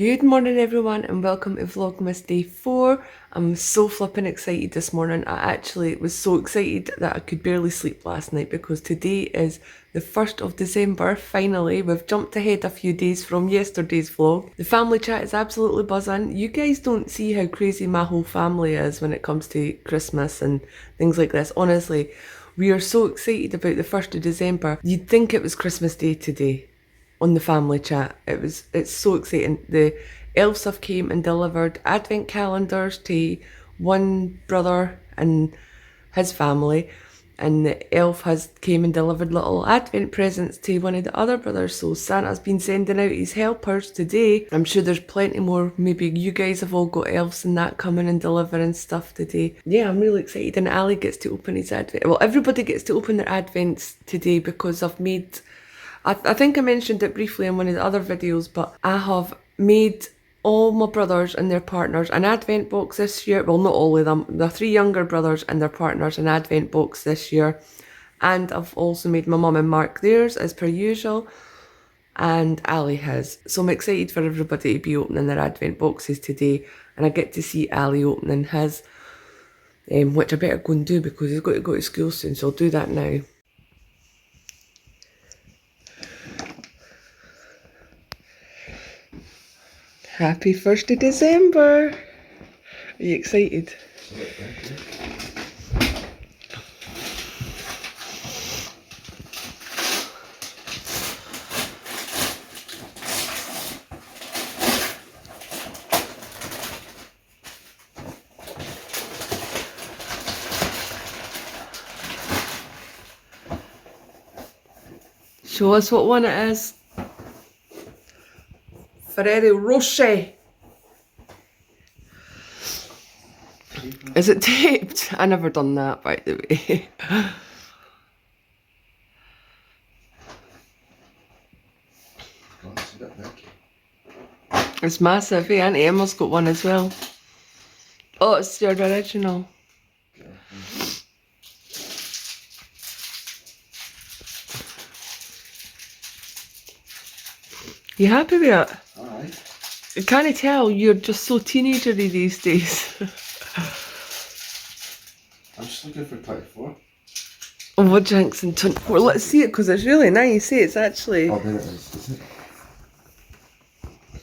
Good morning everyone and welcome to Vlogmas Day 4. I'm so flipping excited this morning. I actually was so excited that I could barely sleep last night because today is the 1st of December, finally. We've jumped ahead a few days from yesterday's vlog. The family chat is absolutely buzzing. You guys don't see how crazy my whole family is when it comes to Christmas and things like this. Honestly, we are so excited about the 1st of December. You'd think it was Christmas Day today. On the family chat. It's so exciting. The elves have came and delivered advent calendars to one brother and his family, and the elf has came and delivered little advent presents to one of the other brothers. So Santa's been sending out his helpers today. I'm sure there's plenty more. Maybe you guys have all got elves and that coming and delivering stuff today. Yeah, I'm really excited. And Ali gets to open his advent. Well, everybody gets to open their advents today because I've made, I think I mentioned it briefly in one of the other videos, but I have made all my brothers and their partners an advent box this year. Well, not all of them. The 3 younger brothers and their partners an advent box this year. And I've also made my mum and Mark theirs as per usual. And Ali his. So I'm excited for everybody to be opening their advent boxes today. And I get to see Ali opening his, which I better go and do because he's got to go to school soon. So I'll do that now. Happy 1st of December! Are you excited? Show us what one it is. Ferrero Rocher. Is it taped? I never done that, by the way. It's massive, eh? Auntie Emma's got one as well. Oh, it's your original. You happy with it? Aye. I can't tell, you're just so teenagery these days. I'm just looking for 24. Oh, what Jinx in 24? Let's see it because it's really nice. See, it's actually. Oh, there it is it?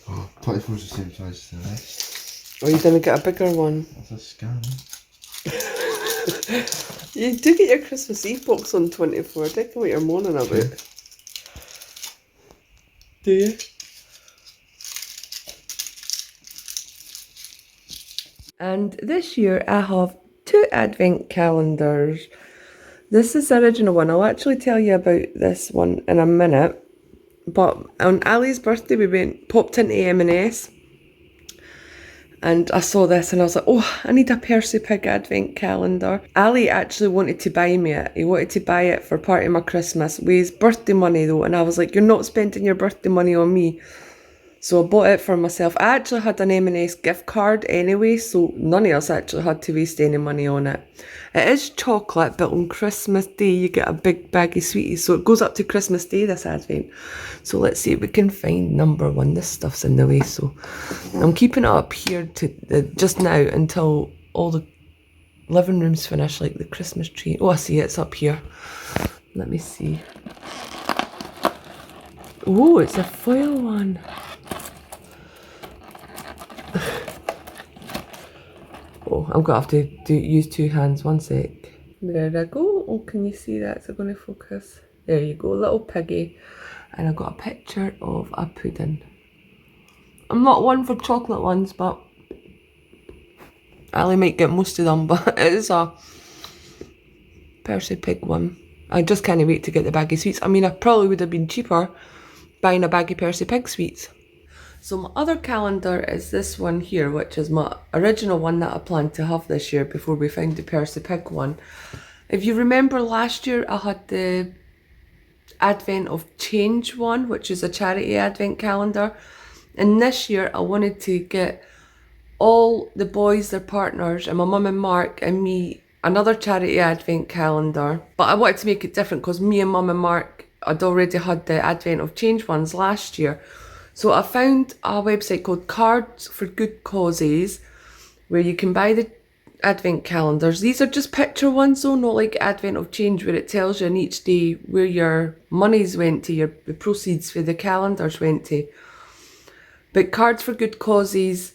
Oh, 24 is the same size as the rest. Oh, you didn't get a bigger one. That's a scan. You do get your Christmas Eve box on 24. I think what you're moaning about. Okay. Do you? And this year I have 2 advent calendars. This is the original one. I'll actually tell you about this one in a minute. But on Ali's birthday we popped into M&S and I saw this and I was like, oh, I need a Percy Pig advent calendar. Ali actually wanted to buy me it. He wanted to buy it for part of my Christmas with his birthday money though, and I was like, you're not spending your birthday money on me. So I bought it for myself. I actually had an M&S gift card anyway, so none of us actually had to waste any money on it. It is chocolate, but on Christmas Day you get a big bag of sweeties, so it goes up to Christmas Day this advent. So let's see if we can find number 1. This stuff's in the way, so I'm keeping it up here to just now until all the living rooms finish, like the Christmas tree. Oh, I see it, it's up here. Let me see. Oh, it's a foil one. Oh, I'm going to have to use 2 hands. One sec. There I go. Oh, can you see that? Is it going to focus? There you go, little piggy. And I've got a picture of a pudding. I'm not one for chocolate ones, but Ali might get most of them, but it is a Percy Pig one. I just can't wait to get the bag of sweets. I mean, I probably would have been cheaper buying a bag of Percy Pig sweets. So my other calendar is this one here, which is my original one that I planned to have this year before we found the Percy Pig one. If you remember last year, I had the Advent of Change one, which is a charity advent calendar. And this year I wanted to get all the boys, their partners, and my mum and Mark and me another charity advent calendar. But I wanted to make it different because me and mum and Mark had already had the Advent of Change ones last year. So I found a website called Cards for Good Causes, where you can buy the advent calendars. These are just picture ones though, not like Advent of Change, where it tells you on each day where your monies went to, the proceeds for the calendars went to. But Cards for Good Causes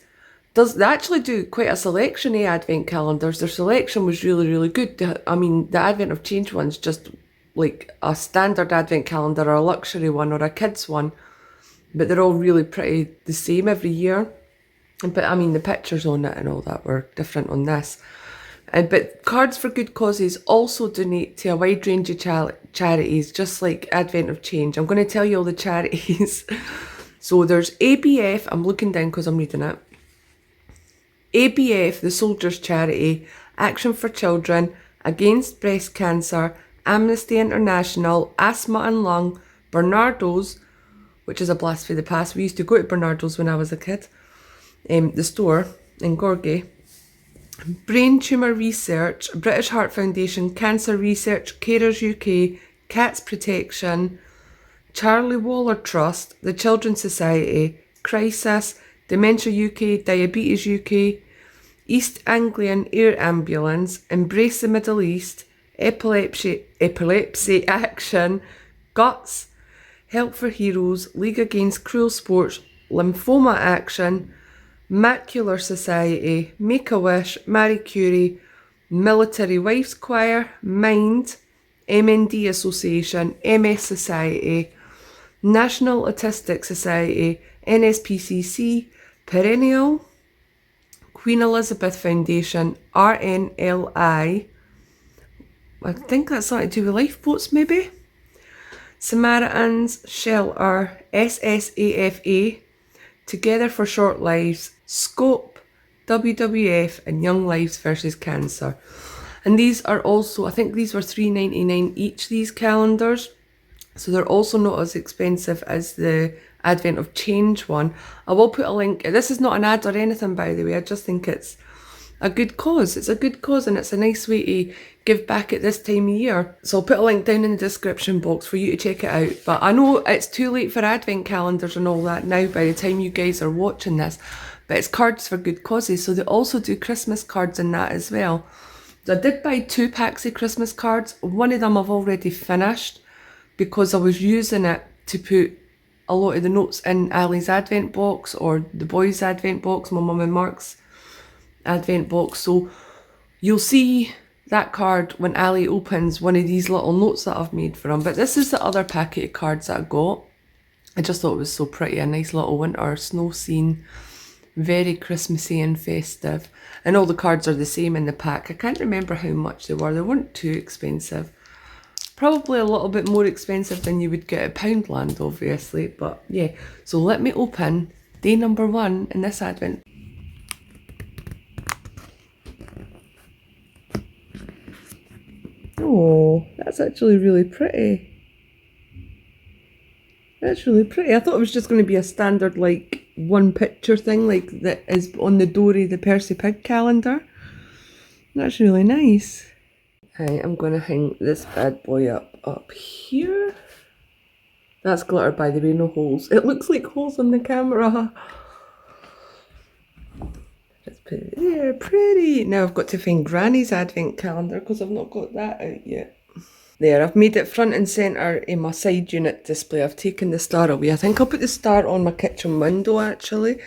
they actually do quite a selection of advent calendars. Their selection was really, really good. I mean, the Advent of Change one's just like a standard advent calendar or a luxury one or a kids one, but they're all really pretty the same every year. But I mean, the pictures on it and all that were different on this. But Cards for Good Causes also donate to a wide range of charities, just like Advent of Change. I'm going to tell you all the charities. So there's ABF, I'm looking down because I'm reading it. ABF, the Soldiers Charity, Action for Children, Against Breast Cancer, Amnesty International, Asthma and Lung, Bernardo's, which is a blast for the past. We used to go to Bernardo's when I was a kid, the store in Gorgie. Brain Tumour Research, British Heart Foundation, Cancer Research, Carers UK, Cats Protection, Charlie Waller Trust, the Children's Society, Crisis, Dementia UK, Diabetes UK, East Anglian Air Ambulance, Embrace the Middle East, Epilepsy Action, Guts, Help for Heroes, League Against Cruel Sports, Lymphoma Action, Macular Society, Make-A-Wish, Marie Curie, Military Wives Choir, Mind, MND Association, MS Society, National Autistic Society, NSPCC, Perennial, Queen Elizabeth Foundation, RNLI, I think that's something to do with lifeboats maybe, Samaritans, Shelter, SSAFA, Together for Short Lives, Scope, WWF, and Young Lives versus Cancer. And these are also, I think these were $3.99 each, these calendars. So they're also not as expensive as the Advent of Change one. I will put a link. This is not an ad or anything, by the way. I just think it's a good cause. It's a good cause and it's a nice way to give back at this time of year. So I'll put a link down in the description box for you to check it out. But I know it's too late for Advent calendars and all that now by the time you guys are watching this. But it's Cards for Good Causes. So they also do Christmas cards and that as well. So I did buy 2 packs of Christmas cards. One of them I've already finished because I was using it to put a lot of the notes in Ali's Advent box or the boys' Advent box, my mum and Mark's Advent box. So you'll see that card when Ali opens one of these little notes that I've made for him. But this is the other packet of cards that I got. I just thought it was so pretty, a nice little winter snow scene, very Christmassy and festive. And all the cards are the same in the pack. I can't remember how much they were. They weren't too expensive. Probably a little bit more expensive than you would get at Poundland, obviously. But yeah, so let me open day number 1 in this Advent. Oh, that's actually really pretty. That's really pretty. I thought it was just going to be a standard, like, one picture thing, like that is on the Dory the Percy Pig calendar. That's really nice. I'm going to hang this bad boy up here. That's glitter, by the way, no holes. It looks like holes on the camera. Just put it there, pretty. Now I've got to find Granny's Advent calendar because I've not got that out yet. There, I've made it front and centre in my side unit display. I've taken the star away. I think I'll put the star on my kitchen window actually,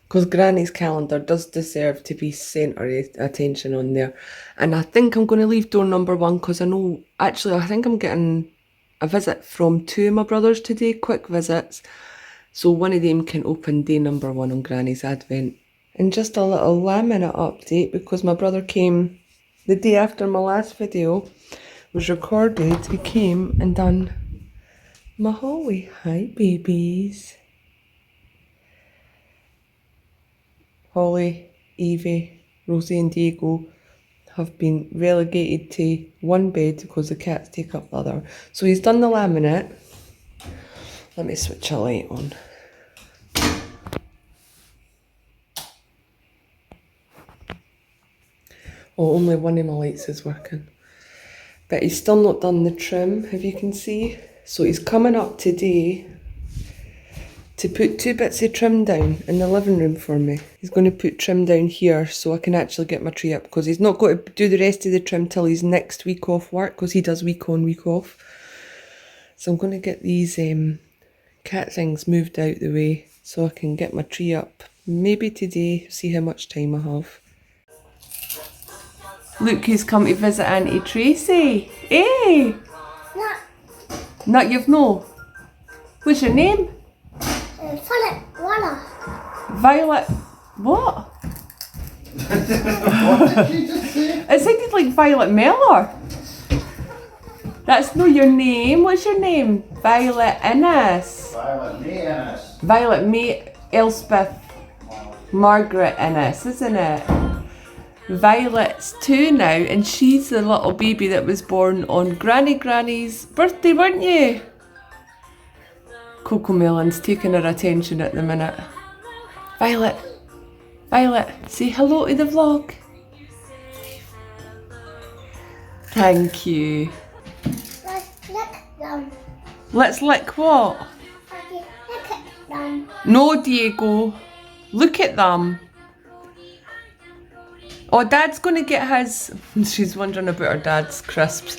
because Granny's calendar does deserve to be centre attention on there. And I think I'm going to leave door number 1 because I know, actually I think I'm getting a visit from 2 of my brothers today, quick visits. So one of them can open day number 1 on Granny's Advent. And just a little laminate update because my brother came the day after my last video was recorded. He came and done my hallway. Hi babies. Holly, Evie, Rosie and Diego have been relegated to one bed because the cats take up the other. So he's done the laminate. Let me switch a light on. Oh, only one of my lights is working. But he's still not done the trim, if you can see. So he's coming up today to put 2 bits of trim down in the living room for me. He's going to put trim down here so I can actually get my tree up, because he's not going to do the rest of the trim till his next week off work, because he does week on, week off. So I'm going to get these cat things moved out the way so I can get my tree up. Maybe today, see how much time I have. Look who's come to visit Auntie Tracey. Hey! Not you've no. What's your name? Violet. What? What did you just say? It sounded like Violet Miller. That's not your name. What's your name? Violet Innes. Violet May Innes. Violet May Elspeth Margaret Innes, isn't it? Violet's 2 now, and she's the little baby that was born on Granny's birthday, weren't you? Coco Melon's taking her attention at the minute. Violet, say hello to the vlog. Thank you. Let's lick them. Let's lick what? Okay, look at them. No, Diego. Look at them. Oh, Dad's going to get his... She's wondering about her dad's crisps.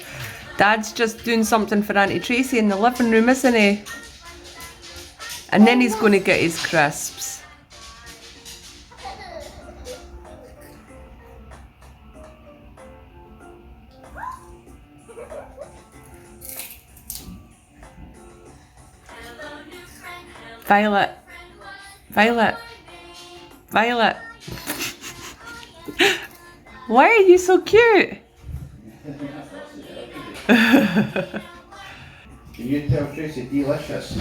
Dad's just doing something for Auntie Tracey in the living room, isn't he? And then he's going to get his crisps. Violet. Why are you so cute? Can you tell Tracy delicious?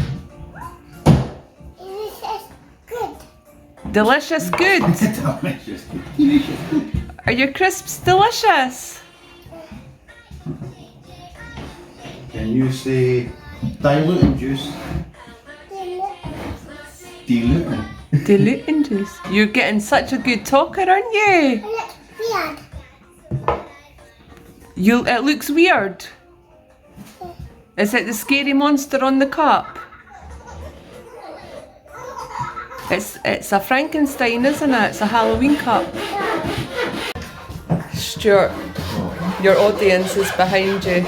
This is good. Delicious good. Delicious. Delicious. Are your crisps delicious? Can you say diluting juice? Diluting. Diluting juice. You're getting such a good talker, aren't you? It looks weird. It looks weird. Is it the scary monster on the cup? It's a Frankenstein, isn't it? It's a Halloween cup. Stuart, your audience is behind you.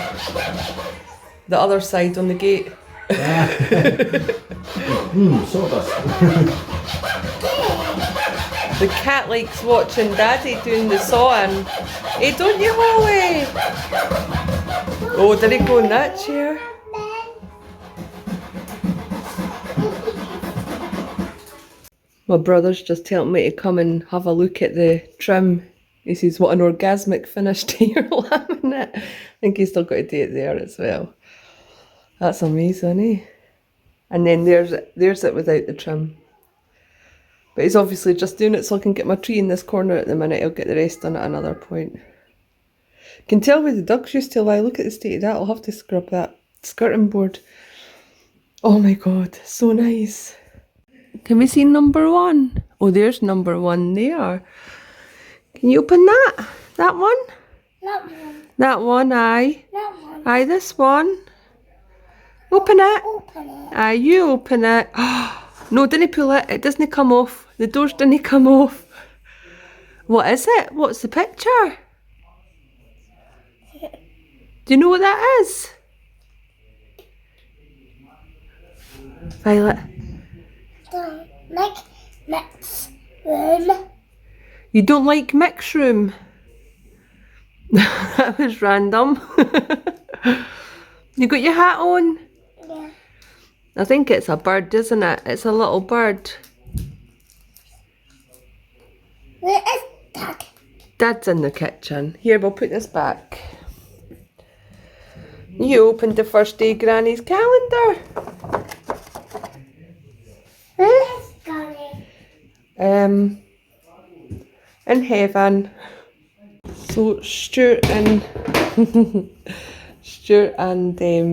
The other side on the gate. Sawdust. The cat likes watching Daddy doing the sawing. Hey, don't you, Holly? Oh, did he go in that chair? My brother's just telling me to come and have a look at the trim. He says, what an orgasmic finish to your laminate. I think he's still got to do it there as well. That's amazing, eh? And then there's it without the trim. But he's obviously just doing it so I can get my tree in this corner at the minute. I'll get the rest done at another point. Can tell where the ducks used to lie. Look at the state of that. I'll have to scrub that skirting board. Oh my god, so nice. Can we see number 1? Oh, there's number 1 there. Can you open that? That one? That one. That one, aye. That one. Aye, this one. Open it. Open it. Aye, you open it. No, didn't pull it. It doesn't come off. The doors didn't come off. What is it? What's the picture? Do you know what that is? Violet. Don't like mix room. You don't like mix room? That was random. You got your hat on? Yeah. I think it's a bird, isn't it? It's a little bird. Where is Dad? Dad's in the kitchen. Here, we'll put this back. You opened the first day Granny's calendar. Where's Granny? In heaven. So Stuart and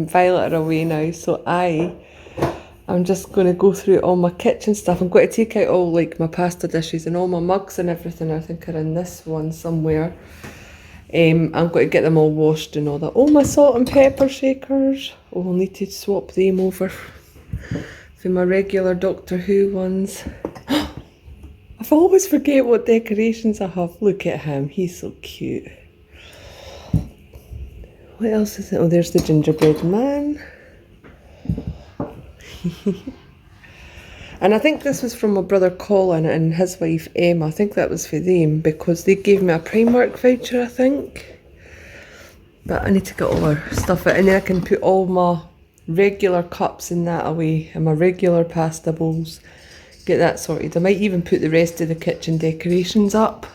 Violet are away now, so I'm just going to go through all my kitchen stuff. I'm going to take out all like my pasta dishes and all my mugs and everything. I think are in this one somewhere. I'm going to get them all washed and all that. Oh, my salt and pepper shakers. Oh, we'll need to swap them over. for my regular Doctor Who ones. I always forget what decorations I have. Look at him, he's so cute. What else is it? Oh, there's the gingerbread man. And I think this was from my brother Colin and his wife Emma. I think that was for them because they gave me a Primark voucher, I think. But I need to get all our stuff out and then I can put all my regular cups and that away and my regular pasta bowls. Get that sorted. I might even put the rest of the kitchen decorations up.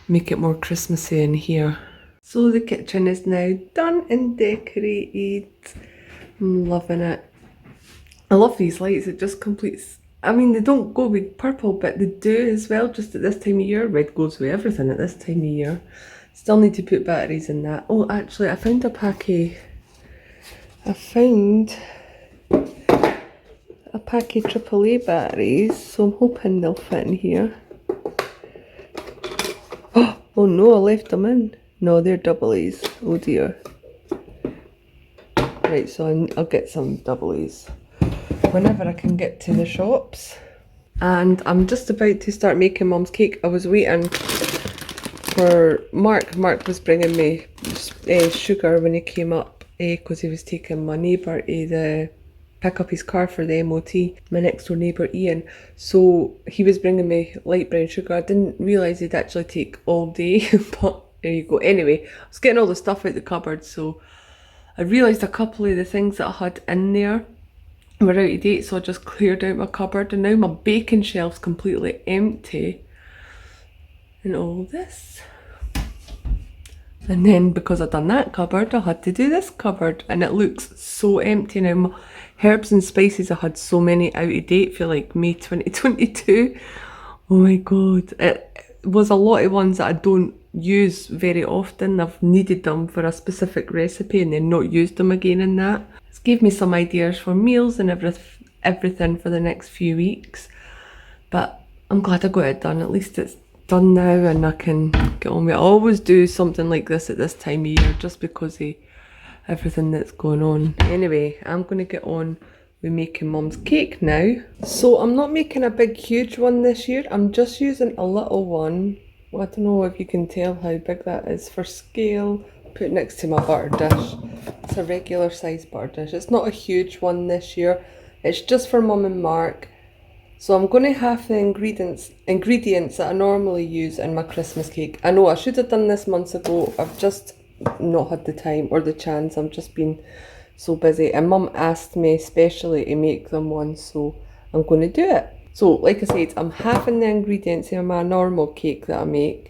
Make it more Christmassy in here. So the kitchen is now done and decorated. I'm loving it. I love these lights, it just completes, I mean they don't go with purple but they do as well just at this time of year. Red goes with everything at this time of year. Still need to put batteries in that. Oh actually I found a packet AAA batteries, so I'm hoping they'll fit in here. Oh no, I left them in. No, they're double A's, oh dear. Right, so I'll get some double A's whenever I can get to the shops. And I'm just about to start making Mum's cake. I was waiting for Mark. Mark was bringing me sugar when he came up because he was taking my neighbour to pick up his car for the MOT, my next door neighbour Ian. So he was bringing me light brown sugar. I didn't realise it'd actually take all day, but there you go. Anyway, I was getting all the stuff out the cupboard, so I realised a couple of the things that I had in there were out of date, so I just cleared out my cupboard and now my baking shelf's completely empty and all this. And then because I'd done that cupboard, I had to do this cupboard and it looks so empty now. My herbs and spices, I had so many out of date for like May 2022. Oh my god, it was a lot of ones that I don't use very often. I've needed them for a specific recipe and then not used them again in that. It's gave me some ideas for meals and everything for the next few weeks, but I'm glad I got it done. At least it's done now and I can get on with it. I always do something like this at this time of year just because of everything that's going on. Anyway, I'm going to get on with making Mum's cake now. So I'm not making a big huge one this year. I'm just using a little one. I don't know if you can tell how big that is for scale. Put it next to my butter dish. It's a regular size butter dish. It's not a huge one this year. It's just for Mum and Mark. So I'm going to have the ingredients that I normally use in my Christmas cake. I know I should have done this months ago. I've just not had the time or the chance. I've just been so busy. And Mum asked me especially to make them once, so I'm going to do it. So like I said, I'm halving the ingredients in my normal cake that I make.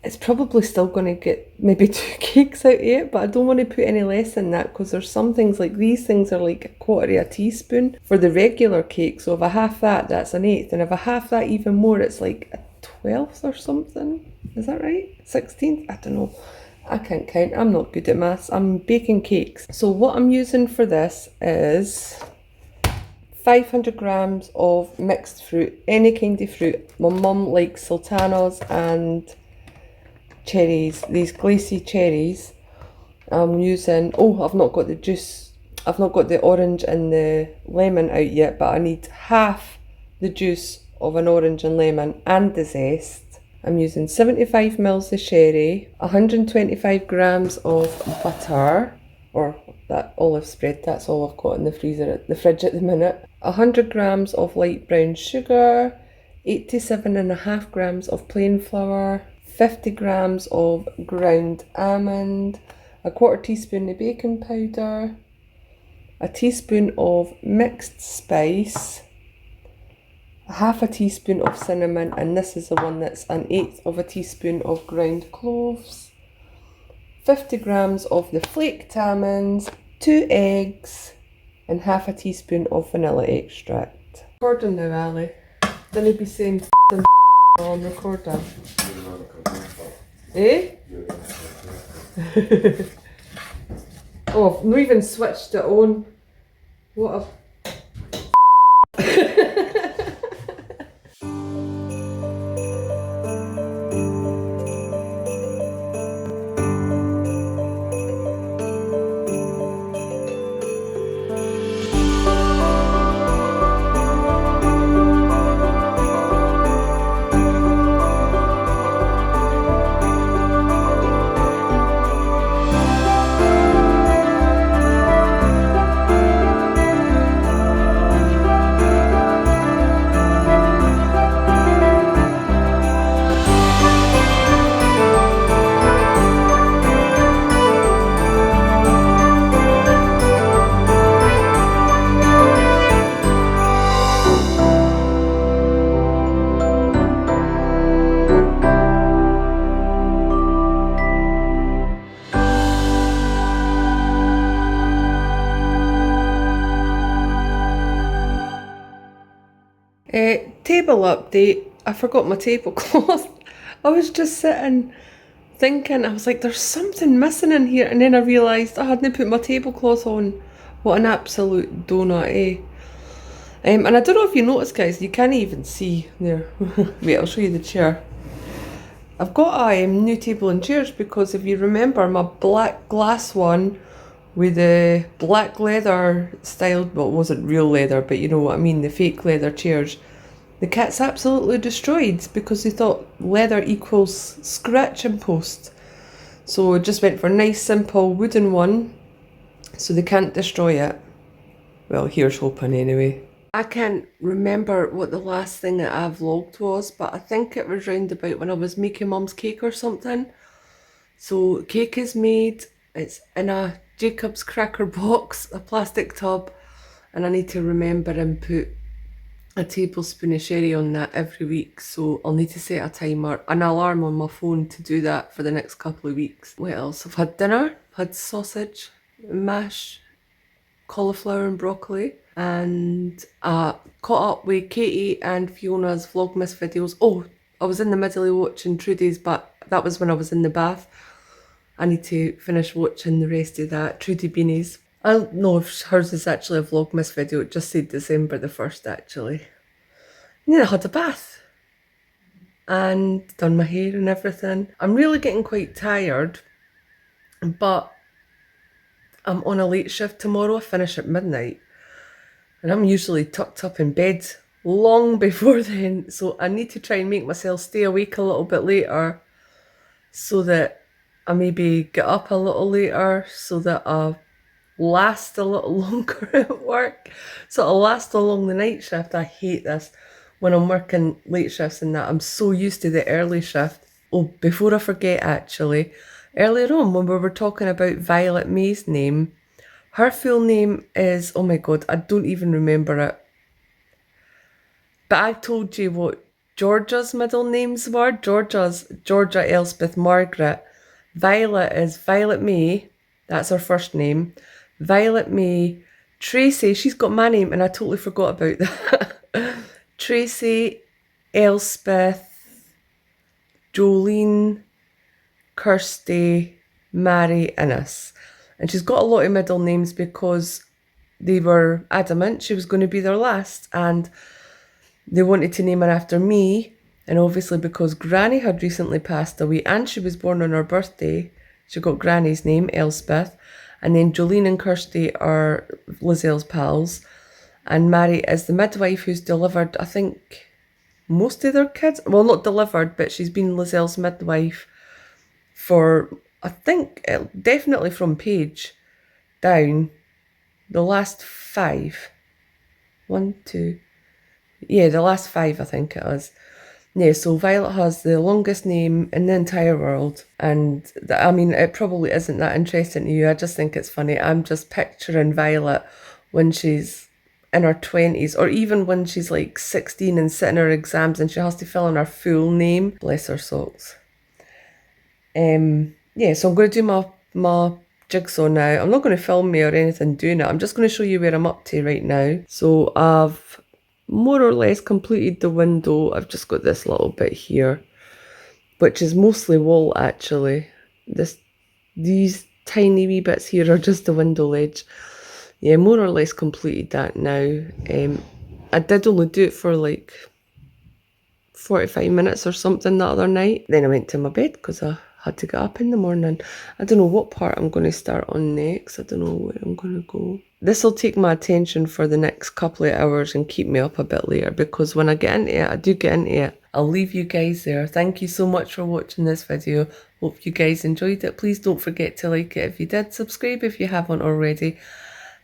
It's probably still going to get maybe 2 cakes out of it, but I don't want to put any less in that because there's some things like these things are like 1/4 teaspoon for the regular cake. So if I half that, that's an 1/8. And if I half that even more, it's like a 12th or something. Is that right? 16th? I don't know. I can't count. I'm not good at maths. I'm baking cakes. So what I'm using for this is 500 grams of mixed fruit, any kind of fruit. My mum likes sultanas and cherries, these glacy cherries. I'm using, I've not got the juice, I've not got the orange and the lemon out yet, but I need half the juice of an orange and lemon and the zest. I'm using 75 mils of sherry, 125 grams of butter, or that olive spread, that's all I've got in the fridge at the minute. 100 grams of light brown sugar, 87.5 grams of plain flour, 50 grams of ground almond, 1/4 teaspoon of baking powder, a teaspoon of mixed spice, 1/2 teaspoon of cinnamon, and this is the one that's 1/8 teaspoon of ground cloves, 50 grams of the flaked almonds, 2 eggs, and 1/2 teaspoon of vanilla extract. Recording now, Ali. Didn't be saying on recording. Eh? Oh, I've not even switched it on. What a table update. I forgot my tablecloth. I was just sitting thinking, I was like, there's something missing in here, and then I realised I hadn't put my tablecloth on. What an absolute donut, eh? And I don't know if you noticed, guys, you can't even see there. Wait, I'll show you the chair. I've got a new table and chairs because if you remember my black glass one with the black leather styled, well, it wasn't real leather, but you know what I mean, the fake leather chairs, the cat's absolutely destroyed because they thought leather equals scratching post. So I just went for a nice simple wooden one so they can't destroy it. Well, here's hoping anyway. I can't remember what the last thing that I vlogged was, but I think it was round about when I was making Mum's cake or something. So cake is made, it's in a Jacob's cracker box, a plastic tub, and I need to remember and put a tablespoon of sherry on that every week. So I'll need to set a timer, an alarm on my phone to do that for the next couple of weeks. What else? I've had dinner, had sausage, mash, cauliflower and broccoli, and caught up with Katie and Fiona's Vlogmas videos. Oh, I was in the middle of watching Trudy's, but that was when I was in the bath. I need to finish watching the rest of that. Trudy Beanies. I don't know if hers is actually a Vlogmas video. It just said December the 1st actually. And then I had a bath and done my hair and everything. I'm really getting quite tired, but I'm on a late shift tomorrow. I finish at midnight. And I'm usually tucked up in bed long before then. So I need to try and make myself stay awake a little bit later so that I maybe get up a little later so that I last a little longer at work. So I'll last along the night shift. I hate this when I'm working late shifts and that. I'm so used to the early shift. Oh, before I forget actually, earlier on when we were talking about Violet May's name, her full name is, oh my god, I don't even remember it. But I told you what Georgia's middle names were. Georgia's Georgia Elspeth Margaret. Violet is Violet May. That's her first name. Violet May. Tracey, she's got my name and I totally forgot about that. Tracey, Elspeth, Jolene, Kirsty, Mary, Innes. And she's got a lot of middle names because they were adamant she was going to be their last and they wanted to name her after me. And obviously because Granny had recently passed away and she was born on her birthday, she got Granny's name, Elspeth. And then Jolene and Kirsty are Lizelle's pals. And Mary is the midwife who's delivered, I think, most of their kids. Well, not delivered, but she's been Lizelle's midwife for, I think, definitely from Paige down, the last 5. 1, 2. Yeah, the last 5, I think it is. Yeah, so Violet has the longest name in the entire world. And, I mean, it probably isn't that interesting to you. I just think it's funny. I'm just picturing Violet when she's in her 20s, or even when she's like 16 and sitting her exams and she has to fill in her full name. Bless her socks. Yeah, so I'm going to do my jigsaw now. I'm not going to film me or anything doing it. I'm just going to show you where I'm up to right now. So I've more or less completed the window. I've just got this little bit here, which is mostly wall actually. These tiny wee bits here are just the window ledge. Yeah, more or less completed that now. I did only do it for like 45 minutes or something the other night. Then I went to my bed because I had to get up in the morning. I don't know what part I'm going to start on next. I don't know where I'm going to go. This will take my attention for the next couple of hours and keep me up a bit later because when I get into it, I do get into it. I'll leave you guys there. Thank you so much for watching this video. Hope you guys enjoyed it. Please don't forget to like it if you did. Subscribe if you haven't already.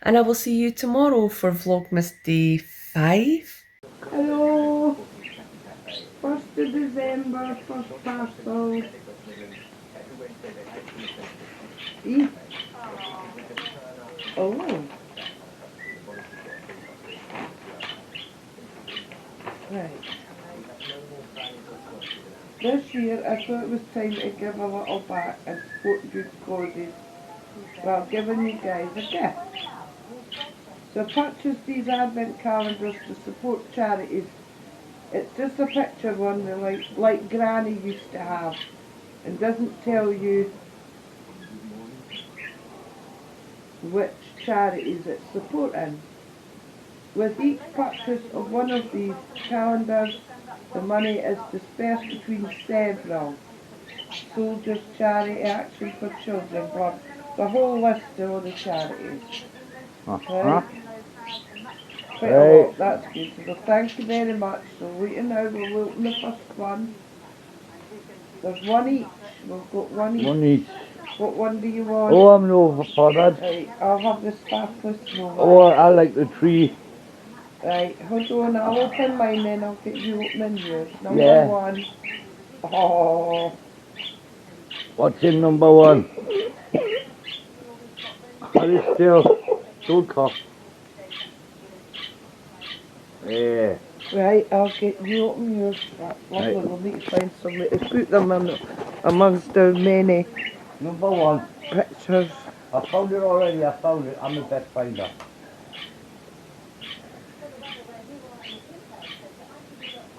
And I will see you tomorrow for Vlogmas Day 5. Hello. 1st of December, first parcel. E? Oh. Right. This year I thought it was time to give a little back and support good causes. Well, I've given you guys a gift. So I purchased these advent calendars to support charities It's just a picture one that like Granny used to have, and doesn't tell you which charities it's supporting. With each purchase of one of these calendars, the money is dispersed between several Soldiers Charity Action for Children Club. The whole list of all the charities. Right? Quite a lot, that's good. So thank you very much. So right now we'll open the first one. There's one each. We've got one each. One each. What one do you want? Oh, I'm no bothered. Right, I'll have the sparkler snow. Oh, I like the tree. Right, hold on, I'll open mine then I'll get you opening yours. Number Yeah. one. Oh, What's in number one? Hurry still. Don't cough. Yeah. right, I'll get you open yours. That's lovely. Right. We'll need to find somewhere to put them in amongst the many Number one. pictures. I found it already. I found it. I'm the best finder.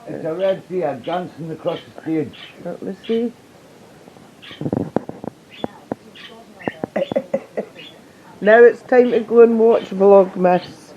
It's a red deer dancing across the stage. Let me see. Now it's time to go and watch Vlogmas.